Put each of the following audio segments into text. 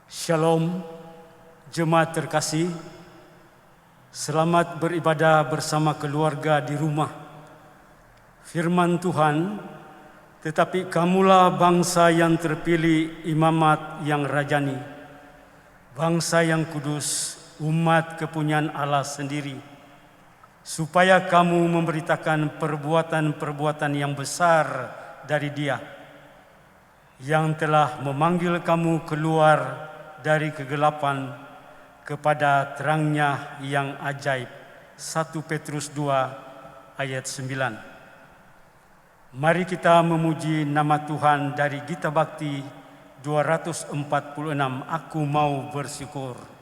Shalom, jemaat terkasih. Selamat beribadah bersama keluarga di rumah. Firman Tuhan, tetapi kamulah bangsa yang terpilih, imamat yang rajani, bangsa yang kudus, umat kepunyaan Allah sendiri, supaya kamu memberitakan perbuatan-perbuatan yang besar dari Dia, yang telah memanggil kamu keluar dari kegelapan kepada terangnya yang ajaib. 1 Petrus 2 ayat 9. Mari kita memuji nama Tuhan dari Gita Bakti 246, Aku Mau Bersyukur.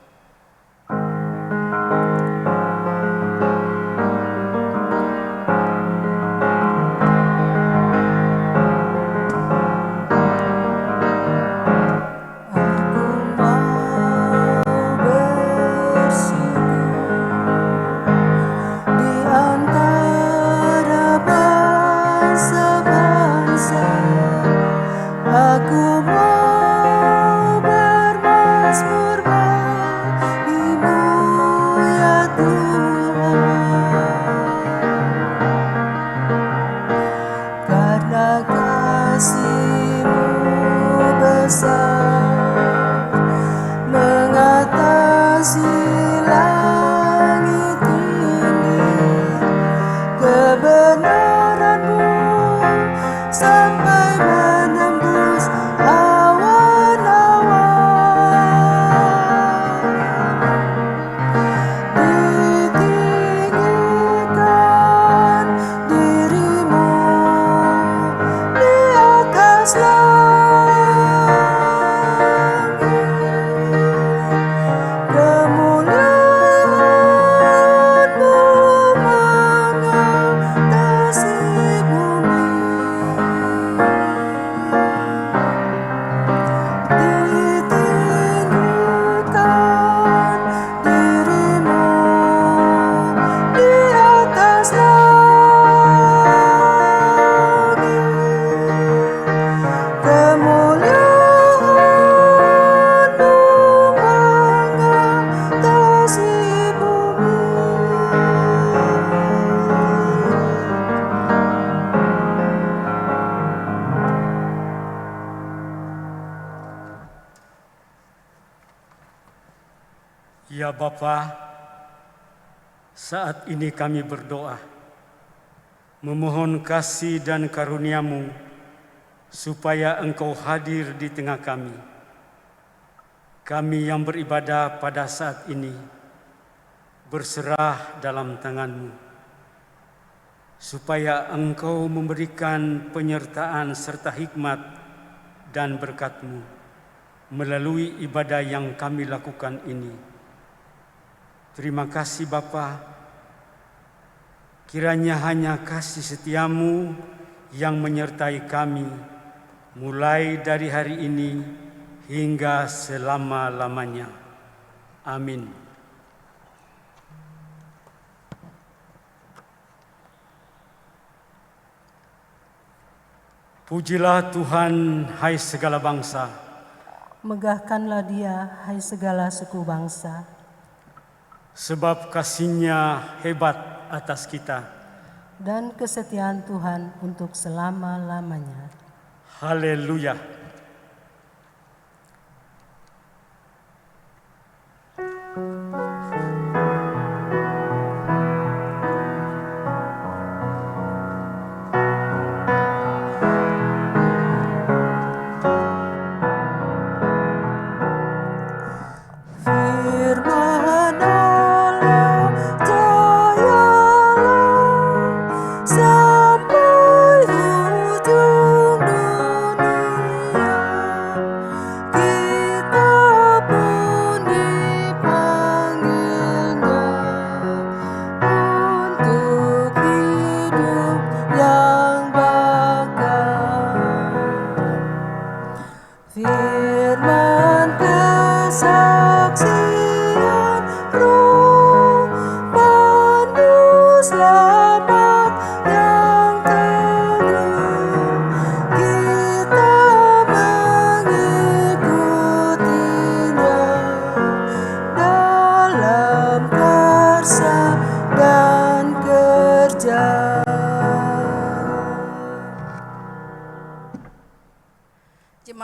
Ya Bapa, saat ini kami berdoa, memohon kasih dan karunia-Mu, supaya Engkau hadir di tengah kami. Kami yang beribadah pada saat ini, berserah dalam tangan-Mu, supaya Engkau memberikan penyertaan serta hikmat dan berkat-Mu melalui ibadah yang kami lakukan ini. Terima kasih Bapa, kiranya hanya kasih setia-Mu yang menyertai kami, mulai dari hari ini hingga selama-lamanya. Amin. Pujilah Tuhan, hai segala bangsa. Megahkanlah Dia, hai segala suku bangsa. Sebab kasih-Nya hebat atas kita, dan kesetiaan Tuhan untuk selama-lamanya. Haleluya.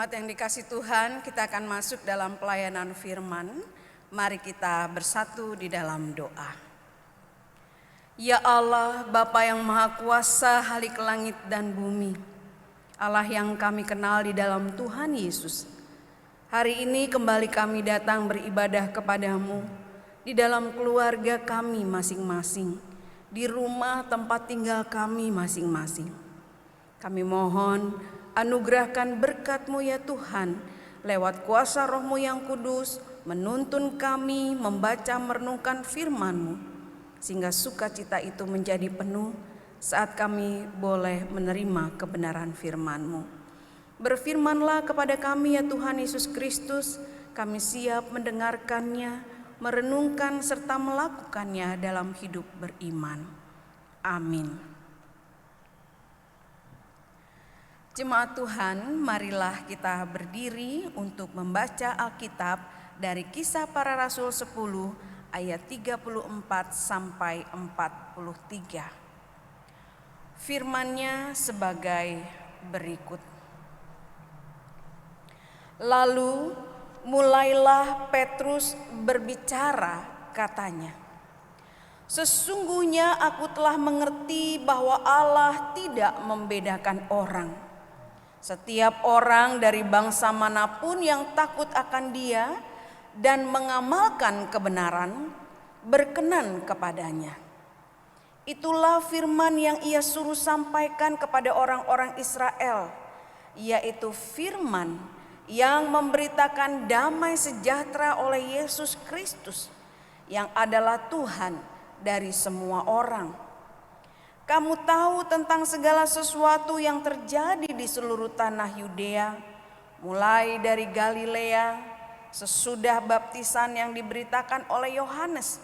Jemaat yang dikasih Tuhan, kita akan masuk dalam pelayanan firman. Mari kita bersatu di dalam doa. Ya Allah, Bapa yang Maha Kuasa, Halik langit dan bumi, Allah yang kami kenal di dalam Tuhan Yesus. Hari ini kembali kami datang beribadah kepadamu di dalam keluarga kami masing-masing, di rumah tempat tinggal kami masing-masing. Kami mohon anugerahkan berkat-Mu ya Tuhan, lewat kuasa Roh-Mu yang kudus, menuntun kami membaca merenungkan firman-Mu, sehingga sukacita itu menjadi penuh saat kami boleh menerima kebenaran firman-Mu. Berfirmanlah kepada kami ya Tuhan Yesus Kristus, kami siap mendengarkannya, merenungkan serta melakukannya dalam hidup beriman. Amin. Jemaat Tuhan, marilah kita berdiri untuk membaca Alkitab dari Kisah Para Rasul 10 ayat 34 sampai 43. Firman-Nya sebagai berikut. Lalu mulailah Petrus berbicara, katanya, "Sesungguhnya aku telah mengerti bahwa Allah tidak membedakan orang. Setiap orang dari bangsa manapun yang takut akan Dia dan mengamalkan kebenaran, berkenan kepadanya. Itulah firman yang Ia suruh sampaikan kepada orang-orang Israel, yaitu firman yang memberitakan damai sejahtera oleh Yesus Kristus, yang adalah Tuhan dari semua orang. Kamu tahu tentang segala sesuatu yang terjadi di seluruh tanah Yudea, mulai dari Galilea, sesudah baptisan yang diberitakan oleh Yohanes,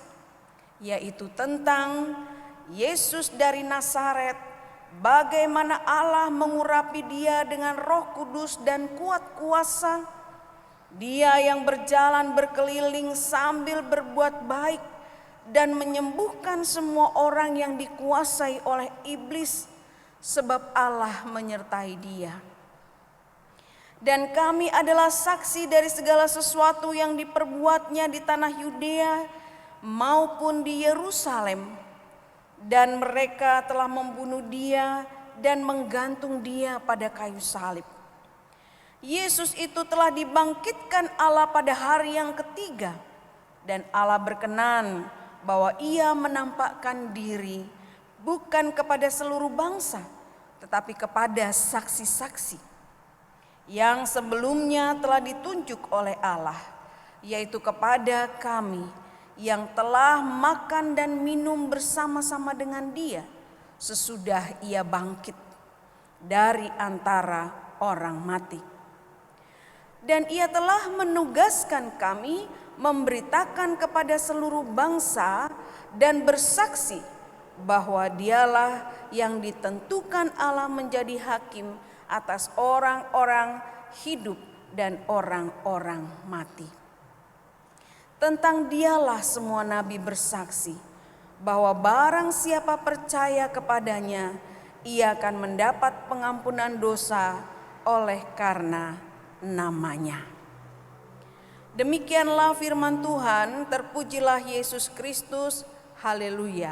yaitu tentang Yesus dari Nazaret, bagaimana Allah mengurapi Dia dengan Roh Kudus dan kuat kuasa. Dia yang berjalan berkeliling sambil berbuat baik dan menyembuhkan semua orang yang dikuasai oleh iblis, sebab Allah menyertai Dia. Dan kami adalah saksi dari segala sesuatu yang diperbuatnya di tanah Yudea maupun di Yerusalem. Dan mereka telah membunuh Dia dan menggantung Dia pada kayu salib. Yesus itu telah dibangkitkan Allah pada hari yang ketiga, dan Allah berkenan bahwa Ia menampakkan diri bukan kepada seluruh bangsa, tetapi kepada saksi-saksi yang sebelumnya telah ditunjuk oleh Allah, yaitu kepada kami yang telah makan dan minum bersama-sama dengan Dia sesudah Ia bangkit dari antara orang mati. Dan Ia telah menugaskan kami memberitakan kepada seluruh bangsa dan bersaksi bahwa Dialah yang ditentukan Allah menjadi hakim atas orang-orang hidup dan orang-orang mati. Tentang Dialah semua nabi bersaksi bahwa barang siapa percaya kepadanya, ia akan mendapat pengampunan dosa oleh karena namanya. Demikianlah firman Tuhan, terpujilah Yesus Kristus, haleluya.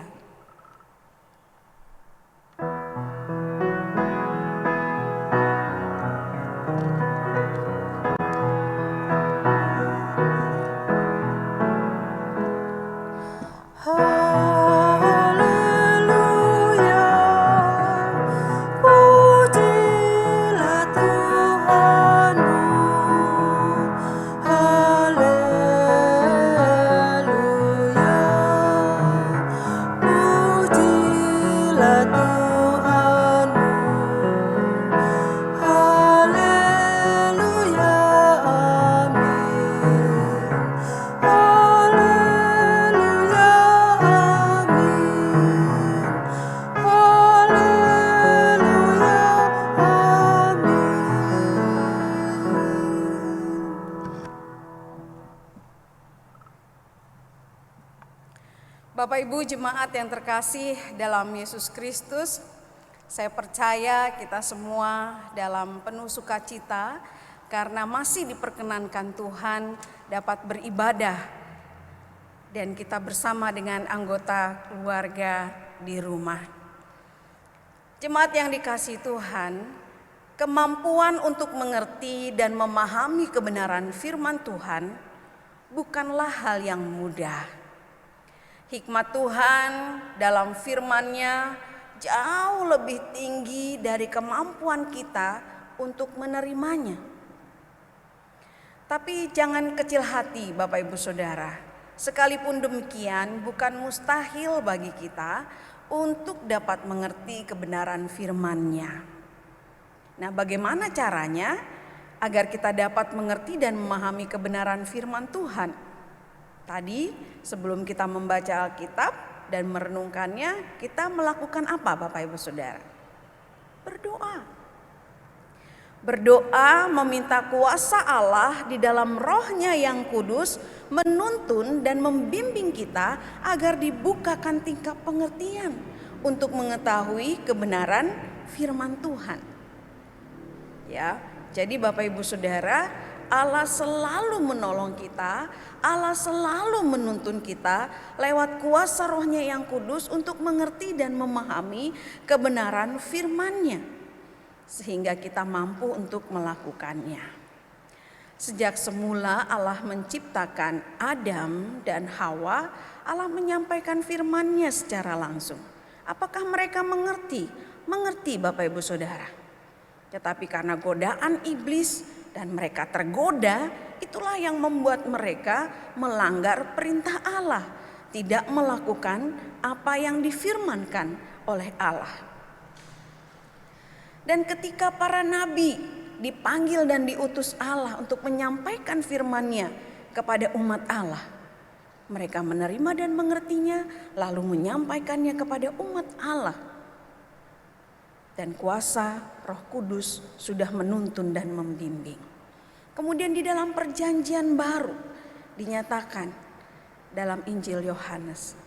Bapak Ibu jemaat yang terkasih dalam Yesus Kristus, saya percaya kita semua dalam penuh sukacita karena masih diperkenankan Tuhan dapat beribadah dan kita bersama dengan anggota keluarga di rumah. Jemaat yang dikasihi Tuhan, kemampuan untuk mengerti dan memahami kebenaran firman Tuhan bukanlah hal yang mudah. Hikmat Tuhan dalam firman-Nya jauh lebih tinggi dari kemampuan kita untuk menerimanya. Tapi jangan kecil hati Bapak Ibu Saudara. Sekalipun demikian bukan mustahil bagi kita untuk dapat mengerti kebenaran firman-Nya. Nah, bagaimana caranya agar kita dapat mengerti dan memahami kebenaran firman Tuhan? Tadi sebelum kita membaca Alkitab dan merenungkannya, kita melakukan apa Bapak Ibu Saudara? Berdoa. Berdoa meminta kuasa Allah di dalam Roh-Nya yang kudus menuntun dan membimbing kita agar dibukakan tingkap pengertian untuk mengetahui kebenaran firman Tuhan. Ya, jadi Bapak Ibu Saudara, Allah selalu menolong kita, Allah selalu menuntun kita lewat kuasa Roh-Nya yang kudus untuk mengerti dan memahami kebenaran firman-Nya, sehingga kita mampu untuk melakukannya. Sejak semula Allah menciptakan Adam dan Hawa, Allah menyampaikan firman-Nya secara langsung. Apakah mereka mengerti? Mengerti Bapak Ibu Saudara. Tetapi karena godaan iblis dan mereka tergoda, itulah yang membuat mereka melanggar perintah Allah, tidak melakukan apa yang difirmankan oleh Allah. Dan ketika para nabi dipanggil dan diutus Allah untuk menyampaikan firman-Nya kepada umat Allah, mereka menerima dan mengertinya, lalu menyampaikannya kepada umat Allah. Dan kuasa Roh Kudus sudah menuntun dan membimbing. Kemudian di dalam perjanjian baru dinyatakan dalam Injil Yohanes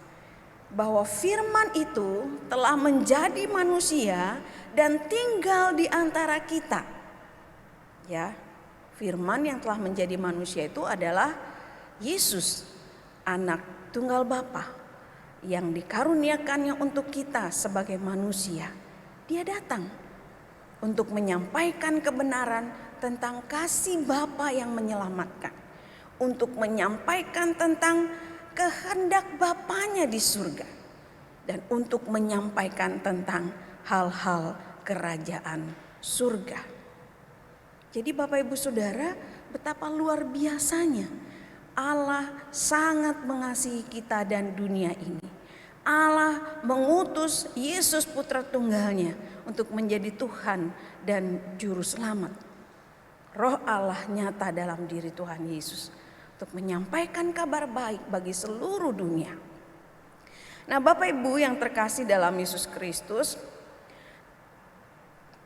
bahwa firman itu telah menjadi manusia dan tinggal di antara kita. Ya, firman yang telah menjadi manusia itu adalah Yesus, anak tunggal Bapa yang dikaruniakannya untuk kita sebagai manusia. Dia datang untuk menyampaikan kebenaran tentang kasih Bapa yang menyelamatkan, untuk menyampaikan tentang kehendak Bapanya di surga, dan untuk menyampaikan tentang hal-hal kerajaan surga. Jadi Bapak Ibu Saudara, betapa luar biasanya Allah sangat mengasihi kita dan dunia ini. Allah mengutus Yesus Putra Tunggalnya untuk menjadi Tuhan dan Juru Selamat. Roh Allah nyata dalam diri Tuhan Yesus untuk menyampaikan kabar baik bagi seluruh dunia. Nah, Bapak Ibu yang terkasih dalam Yesus Kristus,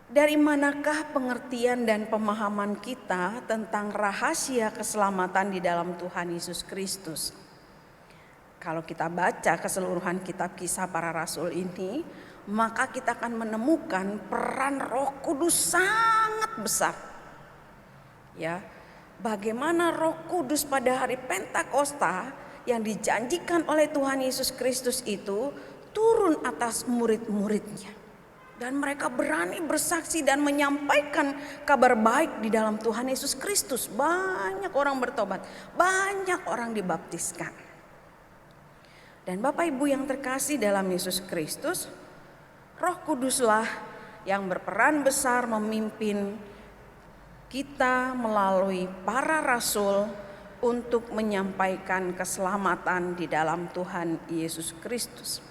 dari manakah pengertian dan pemahaman kita tentang rahasia keselamatan di dalam Tuhan Yesus Kristus? Kalau kita baca keseluruhan kitab Kisah Para Rasul ini, maka kita akan menemukan peran Roh Kudus sangat besar. Ya, bagaimana Roh Kudus pada hari Pentakosta yang dijanjikan oleh Tuhan Yesus Kristus itu turun atas murid-muridnya. Dan mereka berani bersaksi dan menyampaikan kabar baik di dalam Tuhan Yesus Kristus. Banyak orang bertobat, banyak orang dibaptiskan. Dan Bapak Ibu yang terkasih dalam Yesus Kristus, Roh Kuduslah yang berperan besar memimpin kita melalui para rasul untuk menyampaikan keselamatan di dalam Tuhan Yesus Kristus.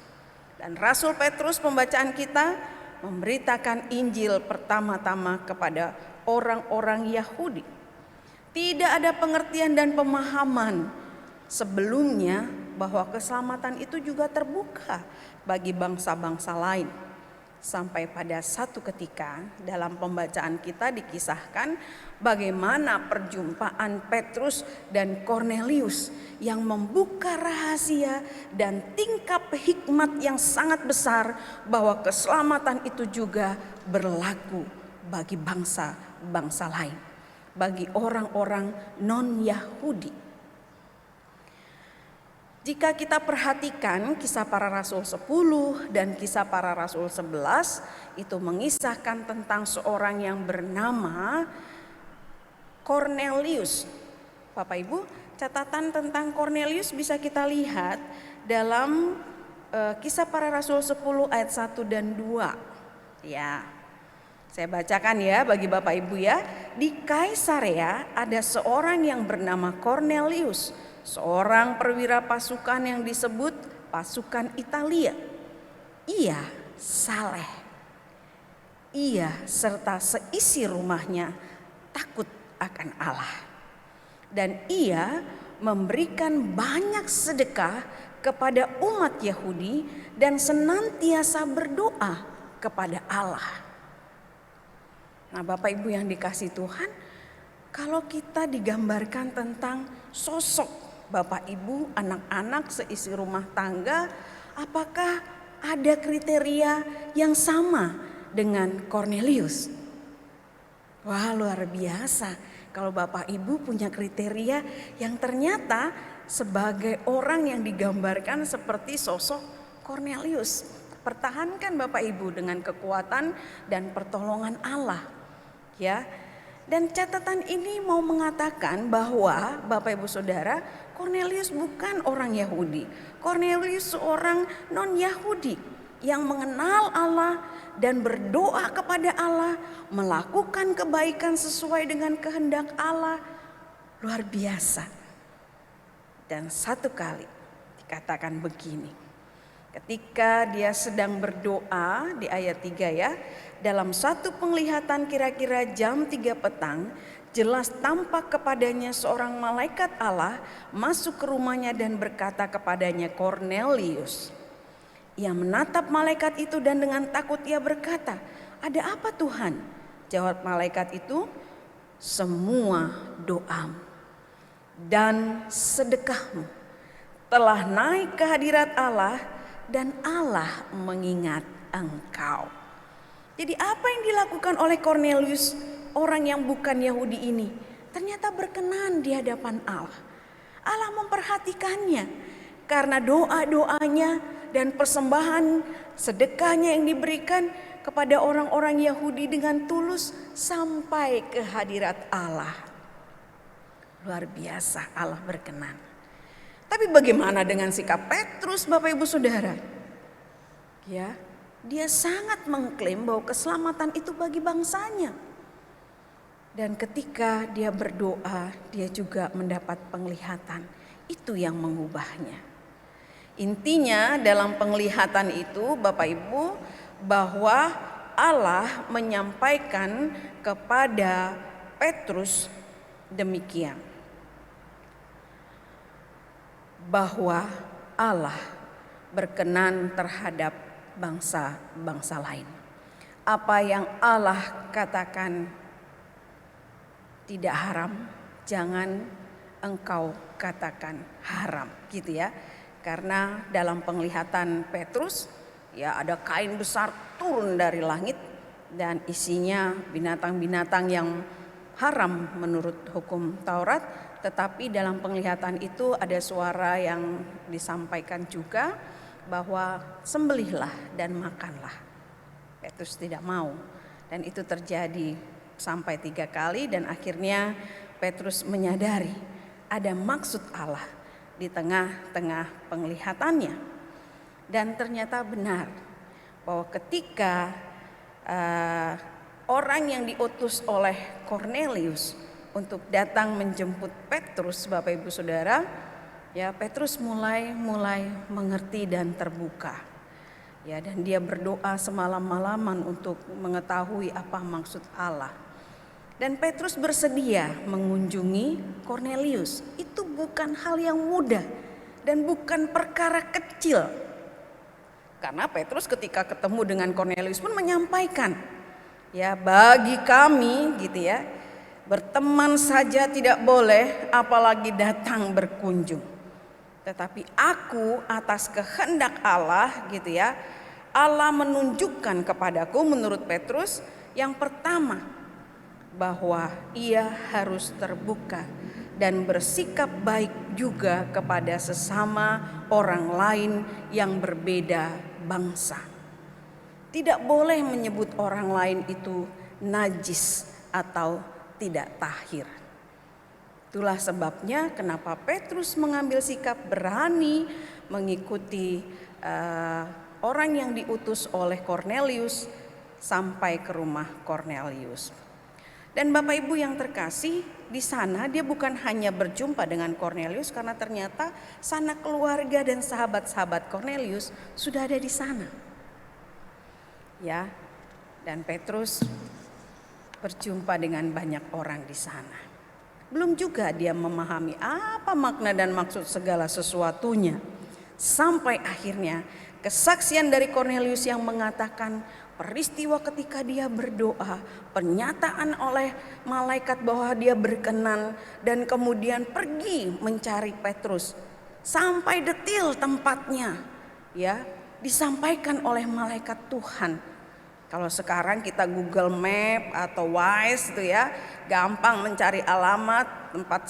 Dan Rasul Petrus pembacaan kita memberitakan Injil pertama-tama kepada orang-orang Yahudi. Tidak ada pengertian dan pemahaman sebelumnya bahwa keselamatan itu juga terbuka bagi bangsa-bangsa lain. Sampai pada satu ketika dalam pembacaan kita dikisahkan bagaimana perjumpaan Petrus dan Kornelius yang membuka rahasia dan tingkap hikmat yang sangat besar bahwa keselamatan itu juga berlaku bagi bangsa-bangsa lain. bagi orang-orang non-Yahudi. Jika kita perhatikan Kisah Para Rasul 10 dan Kisah Para Rasul 11, itu mengisahkan tentang seorang yang bernama Kornelius. Bapak Ibu, catatan tentang Kornelius bisa kita lihat dalam Kisah Para Rasul 10 ayat 1 dan 2. Ya, saya bacakan ya bagi Bapak Ibu ya. Di Kaisarea ada seorang yang bernama Kornelius, seorang perwira pasukan yang disebut pasukan Italia. Ia saleh. Ia serta seisi rumahnya takut akan Allah. Dan ia memberikan banyak sedekah kepada umat Yahudi dan senantiasa berdoa kepada Allah. Nah, Bapak Ibu yang dikasihi Tuhan, kalau kita digambarkan tentang sosok Bapak Ibu, anak-anak seisi rumah tangga, apakah ada kriteria yang sama dengan Kornelius? Wah, luar biasa kalau Bapak Ibu punya kriteria yang ternyata sebagai orang yang digambarkan seperti sosok Kornelius. Pertahankan Bapak Ibu dengan kekuatan dan pertolongan Allah. Ya. Dan catatan ini mau mengatakan bahwa Bapak Ibu Saudara, Kornelius bukan orang Yahudi. Kornelius seorang non-Yahudi yang mengenal Allah dan berdoa kepada Allah, melakukan kebaikan sesuai dengan kehendak Allah. Luar biasa. Dan satu kali dikatakan begini, ketika dia sedang berdoa di ayat 3 ya, dalam satu penglihatan kira-kira jam 3 petang, jelas tampak kepadanya seorang malaikat Allah masuk ke rumahnya dan berkata kepadanya, Kornelius. Ia menatap malaikat itu dan dengan takut ia berkata, ada apa Tuhan? Jawab malaikat itu, semua doamu dan sedekahmu telah naik ke hadirat Allah dan Allah mengingat engkau. Jadi apa yang dilakukan oleh Kornelius, orang yang bukan Yahudi ini, ternyata berkenan di hadapan Allah. Allah memperhatikannya karena doa-doanya dan persembahan sedekahnya yang diberikan kepada orang-orang Yahudi dengan tulus sampai ke hadirat Allah. Luar biasa, Allah berkenan. Tapi bagaimana dengan sikap Petrus, Bapak Ibu Saudara? Ya, dia sangat mengklaim bahwa keselamatan itu bagi bangsanya. Dan ketika dia berdoa, dia juga mendapat penglihatan. Itu yang mengubahnya. Intinya dalam penglihatan itu, Bapak Ibu, bahwa Allah menyampaikan kepada Petrus demikian, bahwa Allah berkenan terhadap bangsa-bangsa lain. Apa yang Allah katakan tidak haram, jangan engkau katakan haram, gitu ya. Karena dalam penglihatan Petrus, ya ada kain besar turun dari langit dan isinya binatang-binatang yang haram menurut hukum Taurat. Tetapi dalam penglihatan itu ada suara yang disampaikan juga bahwa sembelihlah dan makanlah. Petrus tidak mau, dan itu terjadi sampai 3 kali dan akhirnya Petrus menyadari ada maksud Allah di tengah-tengah penglihatannya. Dan ternyata benar bahwa ketika orang yang diutus oleh Kornelius untuk datang menjemput Petrus, Bapak Ibu Saudara, ya Petrus mulai mengerti dan terbuka. Ya, dan dia berdoa semalam-malaman untuk mengetahui apa maksud Allah. Dan Petrus bersedia mengunjungi Kornelius. Itu bukan hal yang mudah dan bukan perkara kecil. Karena Petrus ketika ketemu dengan Kornelius pun menyampaikan, ya bagi kami gitu ya, berteman saja tidak boleh, apalagi datang berkunjung. Tetapi aku atas kehendak Allah gitu ya, Allah menunjukkan kepadaku menurut Petrus, yang pertama bahwa ia harus terbuka dan bersikap baik juga kepada sesama orang lain yang berbeda bangsa. Tidak boleh menyebut orang lain itu najis atau tidak tahir. Itulah sebabnya kenapa Petrus mengambil sikap berani mengikuti orang yang diutus oleh Kornelius sampai ke rumah Kornelius. Dan Bapak Ibu yang terkasih, di sana dia bukan hanya berjumpa dengan Kornelius, karena ternyata sanak keluarga dan sahabat-sahabat Kornelius sudah ada di sana. Ya, dan Petrus berjumpa dengan banyak orang di sana. Belum juga dia memahami apa makna dan maksud segala sesuatunya. Sampai akhirnya kesaksian dari Kornelius yang mengatakan peristiwa ketika dia berdoa, pernyataan oleh malaikat bahwa dia berkenan, dan kemudian pergi mencari Petrus sampai detil tempatnya, ya, disampaikan oleh malaikat Tuhan. Kalau sekarang kita Google Map atau Waze itu ya, gampang mencari alamat tempat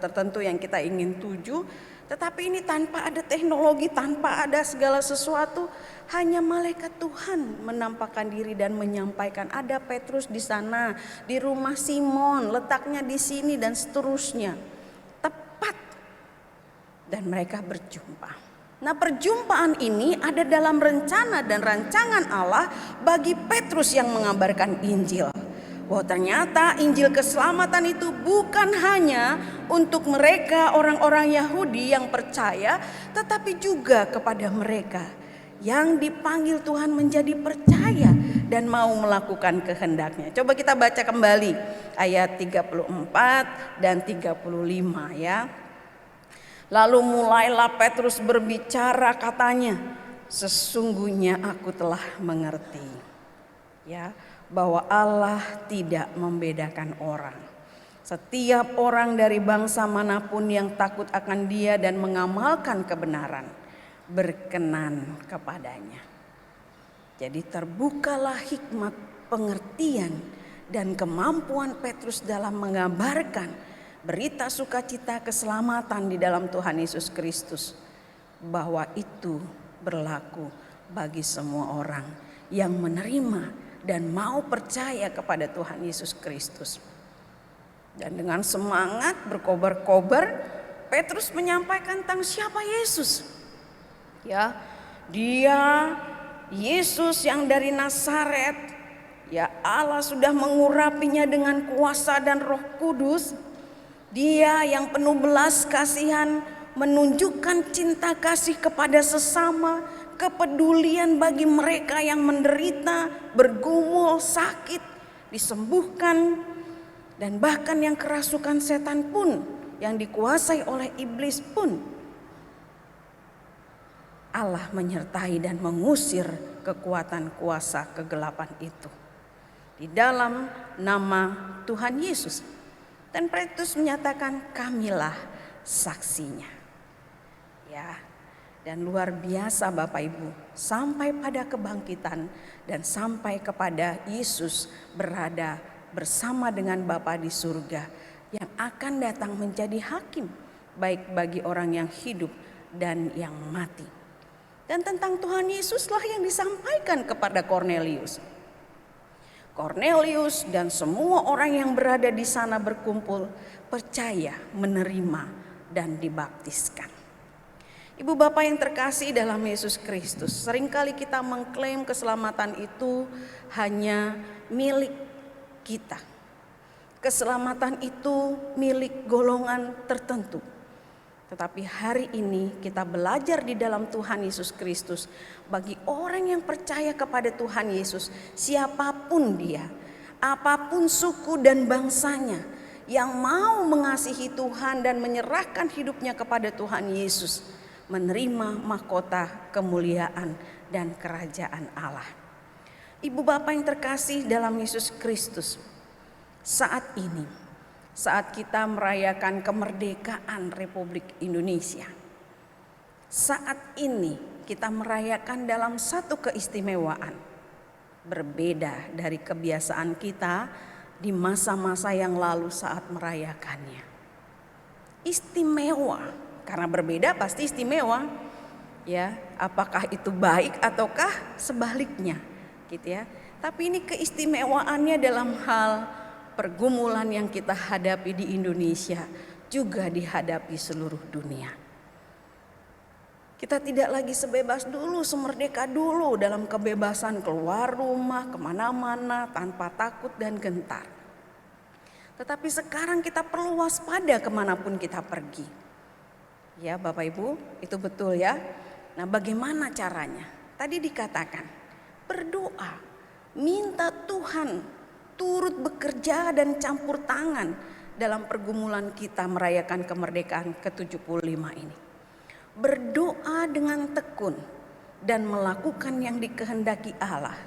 tertentu yang kita ingin tuju. Tetapi ini tanpa ada teknologi, tanpa ada segala sesuatu, hanya malaikat Tuhan menampakkan diri dan menyampaikan ada Petrus di sana, di rumah Simon, letaknya di sini dan seterusnya. Tepat. Dan mereka berjumpa. Nah, perjumpaan ini ada dalam rencana dan rancangan Allah bagi Petrus yang mengabarkan Injil. Bahwa ternyata Injil keselamatan itu bukan hanya untuk mereka orang-orang Yahudi yang percaya, tetapi juga kepada mereka yang dipanggil Tuhan menjadi percaya dan mau melakukan kehendaknya. Coba kita baca kembali ayat 34 dan 35 ya. Lalu mulailah Petrus berbicara, katanya, sesungguhnya aku telah mengerti, ya, bahwa Allah tidak membedakan orang. Setiap orang dari bangsa manapun yang takut akan Dia dan mengamalkan kebenaran, berkenan kepadanya. Jadi terbukalah hikmat, pengertian, dan kemampuan Petrus dalam mengabarkan berita sukacita keselamatan di dalam Tuhan Yesus Kristus, bahwa itu berlaku bagi semua orang yang menerima dan mau percaya kepada Tuhan Yesus Kristus. Dan dengan semangat berkobar-kobar, Petrus menyampaikan tentang siapa Yesus. Ya, Dia Yesus yang dari Nazaret. Ya, Allah sudah mengurapinya dengan kuasa dan Roh Kudus. Dia yang penuh belas kasihan, menunjukkan cinta kasih kepada sesama, kepedulian bagi mereka yang menderita, bergumul, sakit, disembuhkan, dan bahkan yang kerasukan setan pun, yang dikuasai oleh iblis pun, Allah menyertai dan mengusir kekuatan kuasa kegelapan itu di dalam nama Tuhan Yesus. Dan Petrus menyatakan, kamilah saksinya. Ya, dan luar biasa Bapak Ibu, sampai pada kebangkitan dan sampai kepada Yesus berada bersama dengan Bapa di surga yang akan datang menjadi hakim baik bagi orang yang hidup dan yang mati. Dan tentang Tuhan Yesuslah yang disampaikan kepada Kornelius. Kornelius dan semua orang yang berada di sana berkumpul, percaya, menerima, dan dibaptiskan. Ibu bapak yang terkasih dalam Yesus Kristus, seringkali kita mengklaim keselamatan itu hanya milik kita. Keselamatan itu milik golongan tertentu. Tetapi hari ini kita belajar di dalam Tuhan Yesus Kristus, bagi orang yang percaya kepada Tuhan Yesus, siapapun dia, apapun suku dan bangsanya, yang mau mengasihi Tuhan dan menyerahkan hidupnya kepada Tuhan Yesus, menerima mahkota kemuliaan dan kerajaan Allah. Ibu bapak yang terkasih dalam Yesus Kristus, saat ini, saat kita merayakan kemerdekaan Republik Indonesia, saat ini kita merayakan dalam satu keistimewaan, berbeda dari kebiasaan kita di masa-masa yang lalu saat merayakannya. Istimewa, karena berbeda pasti istimewa. Ya, apakah itu baik ataukah sebaliknya, gitu ya. Tapi ini keistimewaannya dalam hal pergumulan yang kita hadapi di Indonesia, juga dihadapi seluruh dunia. Kita tidak lagi sebebas dulu, semerdeka dulu dalam kebebasan keluar rumah, kemana-mana tanpa takut dan gentar. Tetapi sekarang kita perlu waspada kemanapun kita pergi. Ya Bapak Ibu, itu betul ya. Nah, bagaimana caranya? Tadi dikatakan berdoa, minta Tuhan turut bekerja dan campur tangan dalam pergumulan kita merayakan kemerdekaan ke-75 ini. Berdoa dengan tekun dan melakukan yang dikehendaki Allah.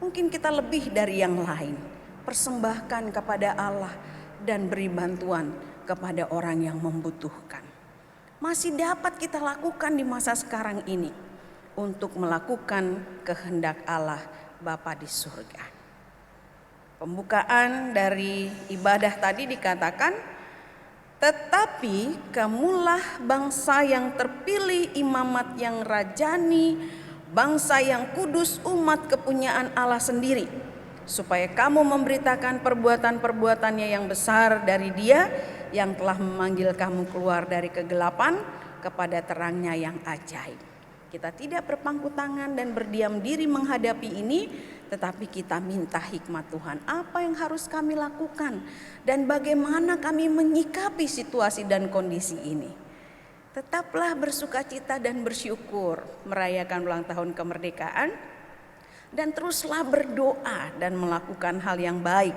Mungkin kita lebih dari yang lain. Persembahkan kepada Allah dan beri bantuan kepada orang yang membutuhkan. Masih dapat kita lakukan di masa sekarang ini untuk melakukan kehendak Allah Bapa di surga. Pembukaan dari ibadah tadi dikatakan, tetapi kamulah bangsa yang terpilih, imamat yang rajani, bangsa yang kudus, umat kepunyaan Allah sendiri, supaya kamu memberitakan perbuatan-perbuatannya yang besar dari Dia yang telah memanggil kamu keluar dari kegelapan kepada terangnya yang ajaib. Kita tidak berpangku tangan dan berdiam diri menghadapi ini, tetapi kita minta hikmat Tuhan. Apa yang harus kami lakukan dan bagaimana kami menyikapi situasi dan kondisi ini. Tetaplah bersukacita dan bersyukur merayakan ulang tahun kemerdekaan, dan teruslah berdoa dan melakukan hal yang baik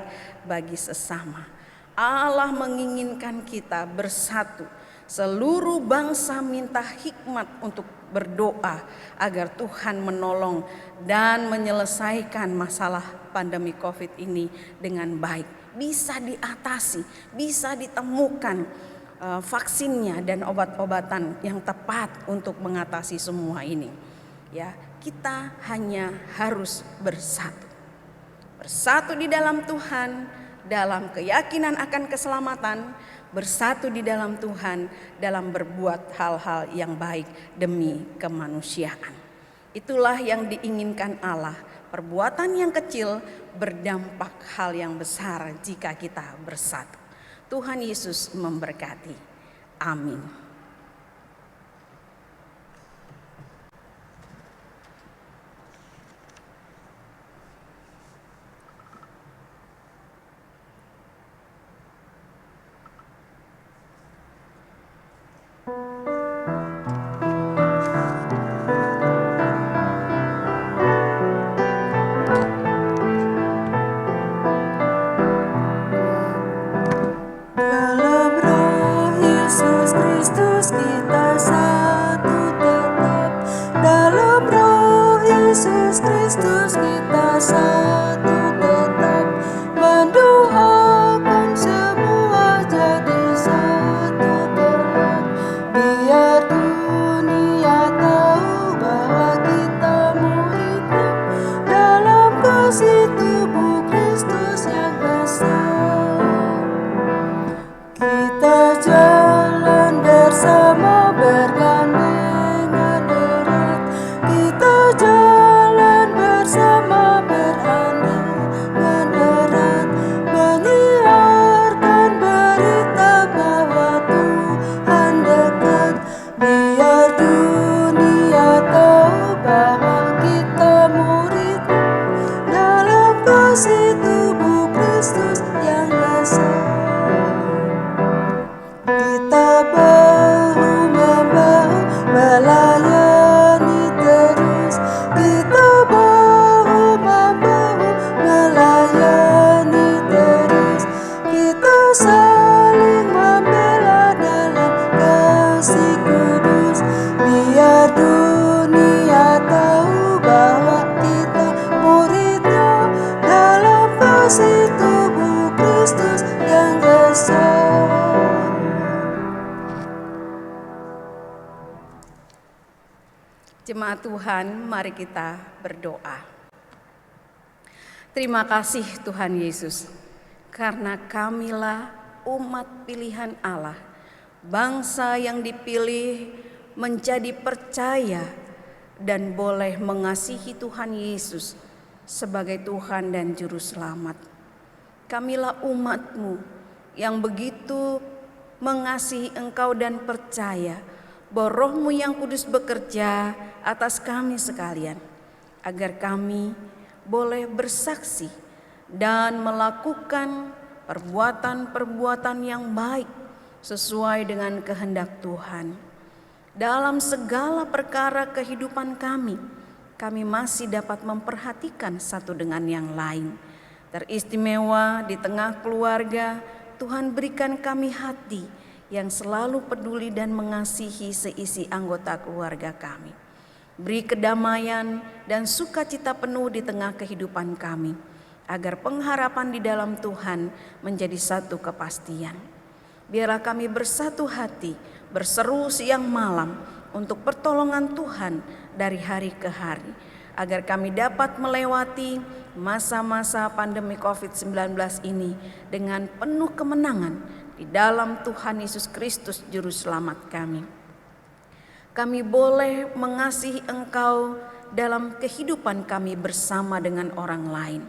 bagi sesama. Allah menginginkan kita bersatu. Seluruh bangsa minta hikmat untuk berdoa agar Tuhan menolong dan menyelesaikan masalah pandemi COVID ini dengan baik. Bisa diatasi, bisa ditemukan vaksinnya dan obat-obatan yang tepat untuk mengatasi semua ini. Ya, kita hanya harus bersatu. Bersatu di dalam Tuhan, dalam keyakinan akan keselamatan, bersatu di dalam Tuhan dalam berbuat hal-hal yang baik demi kemanusiaan. Itulah yang diinginkan Allah. Perbuatan yang kecil berdampak hal yang besar jika kita bersatu. Tuhan Yesus memberkati. Amin. Jemaat Tuhan, mari kita berdoa. Terima kasih Tuhan Yesus. karena kamilah umat pilihan Allah, bangsa yang dipilih menjadi percaya dan boleh mengasihi Tuhan Yesus sebagai Tuhan dan Juru Selamat. Kamilah umat-Mu yang begitu mengasihi Engkau dan percaya bahwa Roh-Mu yang kudus bekerja atas kami sekalian, agar kami boleh bersaksi dan melakukan perbuatan-perbuatan yang baik sesuai dengan kehendak Tuhan. Dalam segala perkara kehidupan kami masih dapat memperhatikan satu dengan yang lain. Teristimewa di tengah keluarga, Tuhan berikan kami hati yang selalu peduli dan mengasihi seisi anggota keluarga kami. Beri kedamaian dan sukacita penuh di tengah kehidupan kami, agar pengharapan di dalam Tuhan menjadi satu kepastian. Biarlah kami bersatu hati, berseru siang malam untuk pertolongan Tuhan dari hari ke hari, agar kami dapat melewati masa-masa pandemi COVID-19 ini dengan penuh kemenangan di dalam Tuhan Yesus Kristus Juru Selamat kami. Kami boleh mengasihi Engkau dalam kehidupan kami bersama dengan orang lain.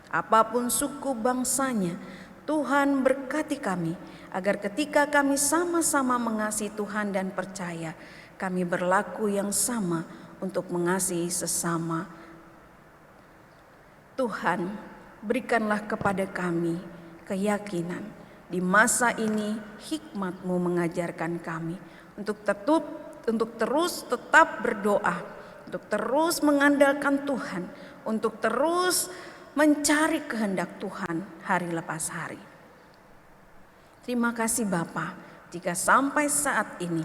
Apapun suku bangsanya, Tuhan berkati kami agar ketika kami sama-sama mengasihi Tuhan dan percaya, kami berlaku yang sama untuk mengasihi sesama. Tuhan, berikanlah kepada kami keyakinan di masa ini, hikmat-Mu mengajarkan kami untuk terus tetap berdoa, untuk terus mengandalkan Tuhan, untuk terus mencari kehendak Tuhan hari lepas hari. Terima kasih Bapa, jika sampai saat ini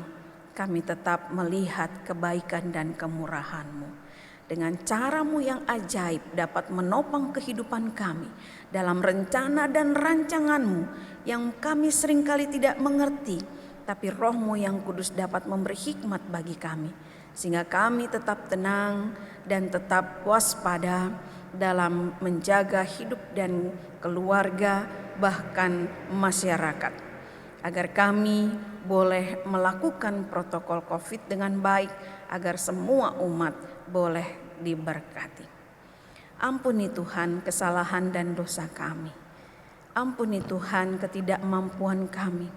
kami tetap melihat kebaikan dan kemurahan-Mu. Dengan cara-Mu yang ajaib dapat menopang kehidupan kami dalam rencana dan rancangan-Mu yang kami seringkali tidak mengerti, tapi Roh-Mu yang kudus dapat memberi hikmat bagi kami, sehingga kami tetap tenang dan tetap waspada dalam menjaga hidup dan keluarga, bahkan masyarakat, agar kami boleh melakukan protokol COVID dengan baik, agar semua umat boleh diberkati. Ampuni Tuhan kesalahan dan dosa kami. Ampuni Tuhan ketidakmampuan kami.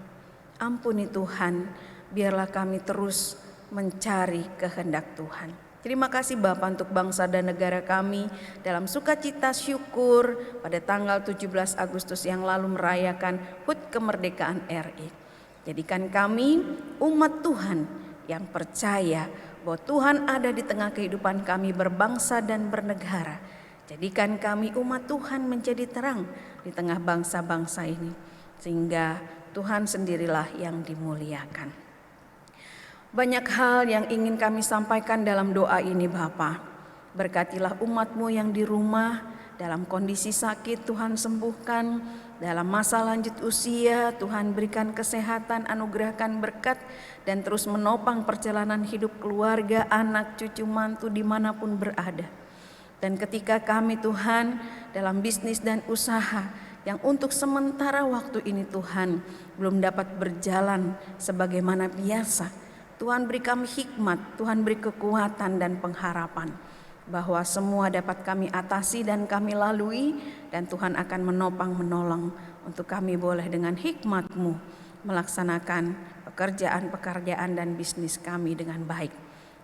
Ampuni Tuhan, biarlah kami terus mencari kehendak Tuhan. Terima kasih Bapa untuk bangsa dan negara kami dalam sukacita syukur pada tanggal 17 Agustus yang lalu merayakan HUT kemerdekaan RI. Jadikan kami umat Tuhan yang percaya bahwa Tuhan ada di tengah kehidupan kami berbangsa dan bernegara. Jadikan kami umat Tuhan menjadi terang di tengah bangsa-bangsa ini, sehingga Tuhan sendirilah yang dimuliakan. Banyak hal yang ingin kami sampaikan dalam doa ini Bapa. Berkatilah umat-Mu yang di rumah dalam kondisi sakit, Tuhan sembuhkan. Dalam masa lanjut usia, Tuhan berikan kesehatan, anugerahkan berkat, dan terus menopang perjalanan hidup keluarga, anak, cucu, mantu dimanapun berada. Dan ketika kami Tuhan dalam bisnis dan usaha yang untuk sementara waktu ini Tuhan belum dapat berjalan sebagaimana biasa, Tuhan beri kami hikmat, Tuhan beri kekuatan dan pengharapan bahwa semua dapat kami atasi dan kami lalui, dan Tuhan akan menopang menolong untuk kami boleh dengan hikmat-Mu melaksanakan pekerjaan-pekerjaan dan bisnis kami dengan baik.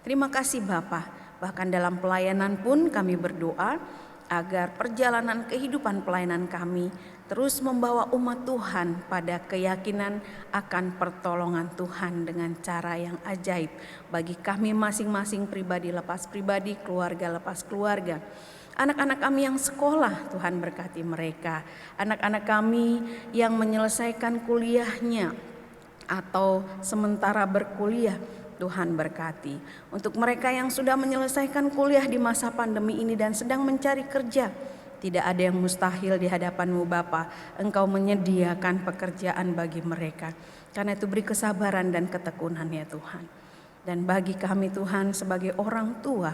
Terima kasih Bapa. Bahkan dalam pelayanan pun kami berdoa agar perjalanan kehidupan pelayanan kami terus membawa umat Tuhan pada keyakinan akan pertolongan Tuhan dengan cara yang ajaib bagi kami masing-masing, pribadi lepas pribadi, keluarga lepas keluarga. Anak-anak kami yang sekolah, Tuhan berkati mereka. Anak-anak kami yang menyelesaikan kuliahnya atau sementara berkuliah, Tuhan berkati. Untuk mereka yang sudah menyelesaikan kuliah di masa pandemi ini dan sedang mencari kerja, tidak ada yang mustahil di hadapan-Mu Bapa. Engkau menyediakan pekerjaan bagi mereka. Karena itu beri kesabaran dan ketekunan ya Tuhan. Dan bagi kami Tuhan sebagai orang tua,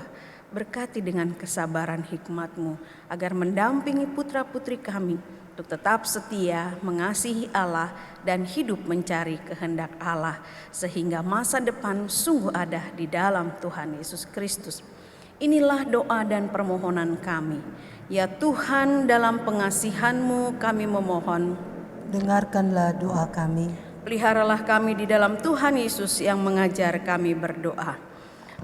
berkati dengan kesabaran hikmat-Mu agar mendampingi putra-putri kami untuk tetap setia mengasihi Allah dan hidup mencari kehendak Allah, sehingga masa depan sungguh ada di dalam Tuhan Yesus Kristus. Inilah doa dan permohonan kami. Ya Tuhan, dalam pengasihan-Mu kami memohon, dengarkanlah doa kami. peliharalah kami di dalam Tuhan Yesus yang mengajar kami berdoa.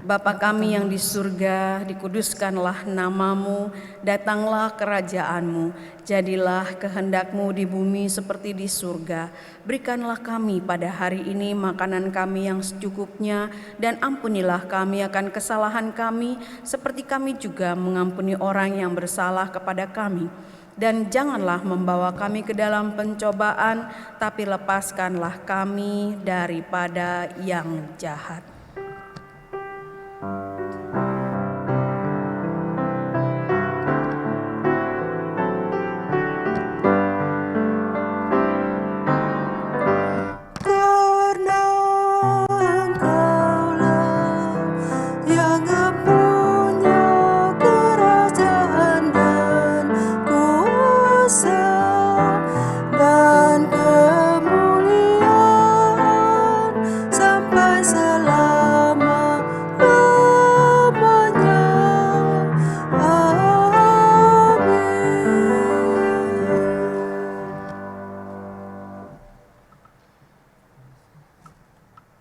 Bapa kami yang di surga, dikuduskanlah nama-Mu, datanglah kerajaan-Mu, jadilah kehendak-Mu di bumi seperti di surga. Berikanlah kami pada hari ini makanan kami yang secukupnya, dan ampunilah kami akan kesalahan kami, seperti kami juga mengampuni orang yang bersalah kepada kami. Dan janganlah membawa kami ke dalam pencobaan, tapi lepaskanlah kami daripada yang jahat.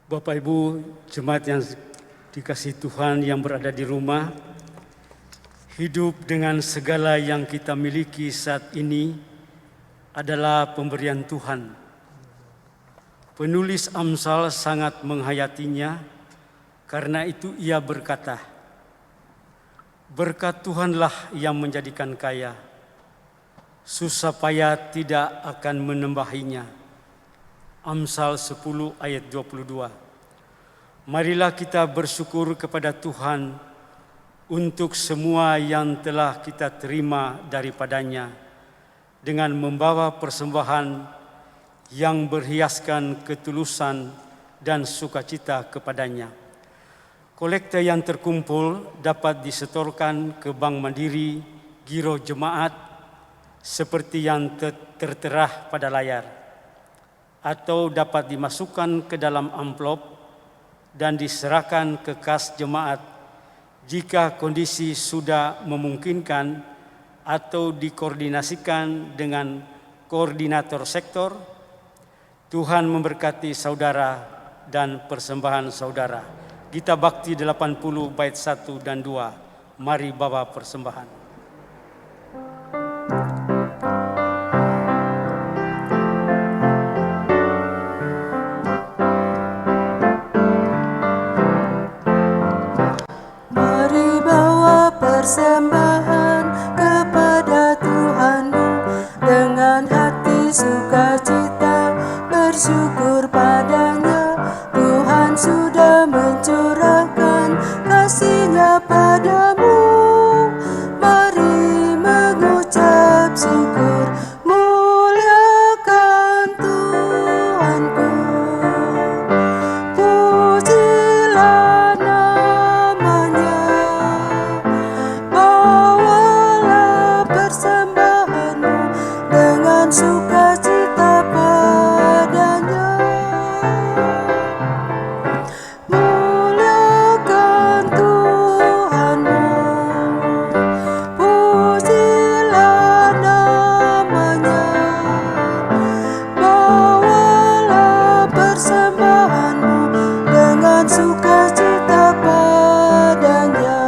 Bapak Ibu jemaat yang dikasihi Tuhan yang berada di rumah, hidup dengan segala yang kita miliki saat ini adalah pemberian Tuhan. Penulis Amsal sangat menghayatinya, karena itu ia berkata, berkat Tuhanlah yang menjadikan kaya, susah payah tidak akan menambahinya. Amsal 10 ayat 22. Marilah kita bersyukur kepada Tuhan untuk semua yang telah kita terima daripadanya, dengan membawa persembahan yang berhiaskan ketulusan dan sukacita kepadanya. Kolekte yang terkumpul dapat disetorkan ke Bank Mandiri, Giro Jemaat, seperti yang tertera pada layar, atau dapat dimasukkan ke dalam amplop dan diserahkan ke kas jemaat jika kondisi sudah memungkinkan, atau dikoordinasikan dengan koordinator sektor. Tuhan memberkati saudara dan persembahan saudara. Gita Bakti 80 bait 1 dan 2. Mari bawa persembahan. Persembahan kepada Tuhanmu dengan hati sukacita, bersyukur padanya. Tuhan sudah mencurahkan kasih-Nya padamu. Mari mengucap syukur, muliakan Tuhanku. Pujilah namanya, persembahanmu dengan sukacita padanya. Muliakan Tuhanmu, pujilah namanya. Bawalah persembahanmu dengan sukacita padanya.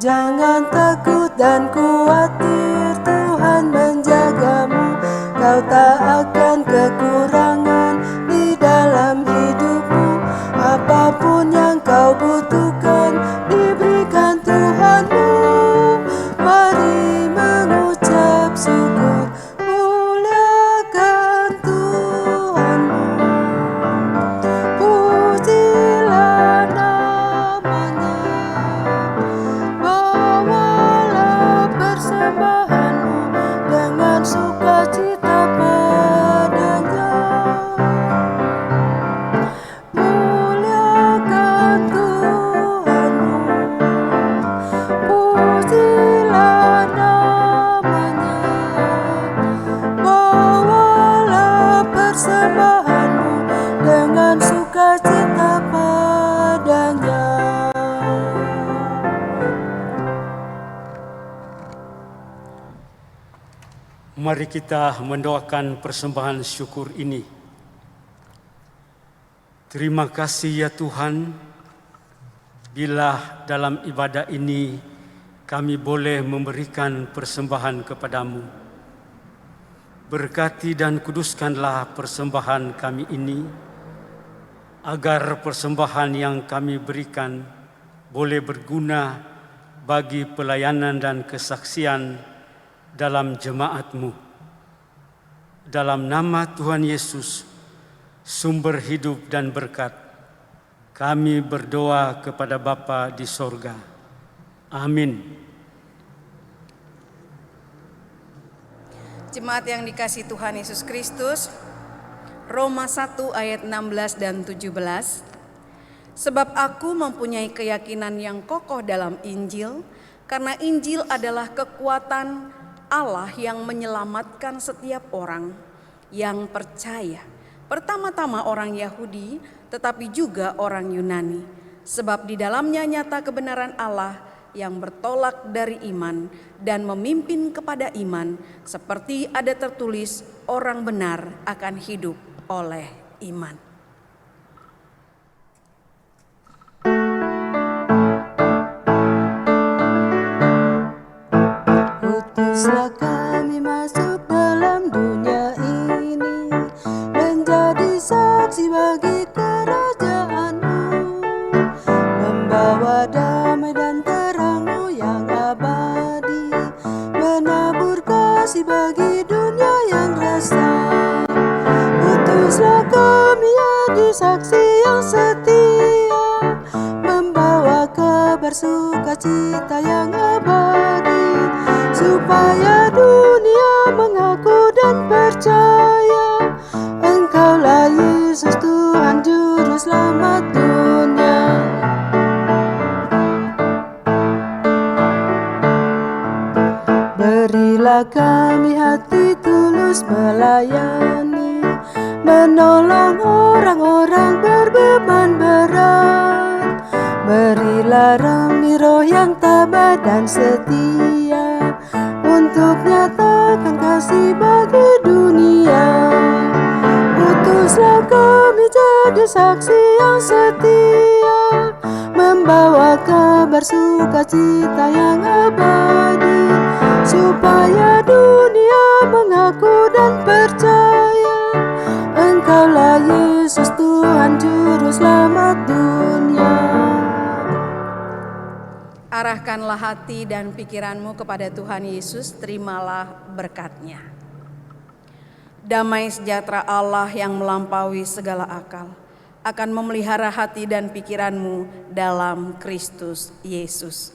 Jangan takut dan khawatir, Tuhan menjagamu. Kau tak akan kekurangan di dalam hidupmu. Apapun yang kau butuhkan diberikan Tuhanmu. Mari mengucap syukur, muliakan Tuhanmu. Pujilah namanya. Bawalah persembahanmu dengan sukacita padanya. Mari kita mendoakan persembahan syukur ini. Terima kasih ya Tuhan, bila dalam ibadah ini kami boleh memberikan persembahan kepadamu. Berkati dan kuduskanlah persembahan kami ini, agar persembahan yang kami berikan boleh berguna bagi pelayanan dan kesaksian dalam jemaat-Mu. Dalam nama Tuhan Yesus, sumber hidup dan berkat, kami berdoa kepada Bapa di sorga. Amin. Jemaat yang dikasihi Tuhan Yesus Kristus, Roma 1 ayat 16 dan 17. Sebab aku mempunyai keyakinan yang kokoh dalam Injil, karena Injil adalah kekuatan Allah yang menyelamatkan setiap orang yang percaya. Pertama-tama orang Yahudi, tetapi juga orang Yunani. Sebab di dalamnya nyata kebenaran Allah yang bertolak dari iman dan memimpin kepada iman, seperti ada tertulis, orang benar akan hidup oleh iman. Utuslah kami masuk dalam dunia ini, menjadi saksi bagi kerajaan-Mu, membawa damai dan terang-Mu yang abadi, menabur kasih bagi dunia yang resah. Utuslah kami jadi saksi yang setia, membawa kabar sukacita yang abadi, supaya dunia mengaku dan percaya Engkaulah Yesus Tuhan Juru Selamat dunia. Berilah kami hati tulus melayani, menolong orang-orang berbeban berat. Berilah kami roh yang tabah dan setia, untuk nyatakan kasih bagi dunia. Utuslah kami jadi saksi yang setia, membawa kabar sukacita yang abadi, supaya dunia mengaku dan percaya Engkaulah Yesus Tuhan Juru Selamat dunia. Arahkanlah hati dan pikiranmu kepada Tuhan Yesus, terimalah berkat-Nya. Damai sejahtera Allah yang melampaui segala akal akan memelihara hati dan pikiranmu dalam Kristus Yesus.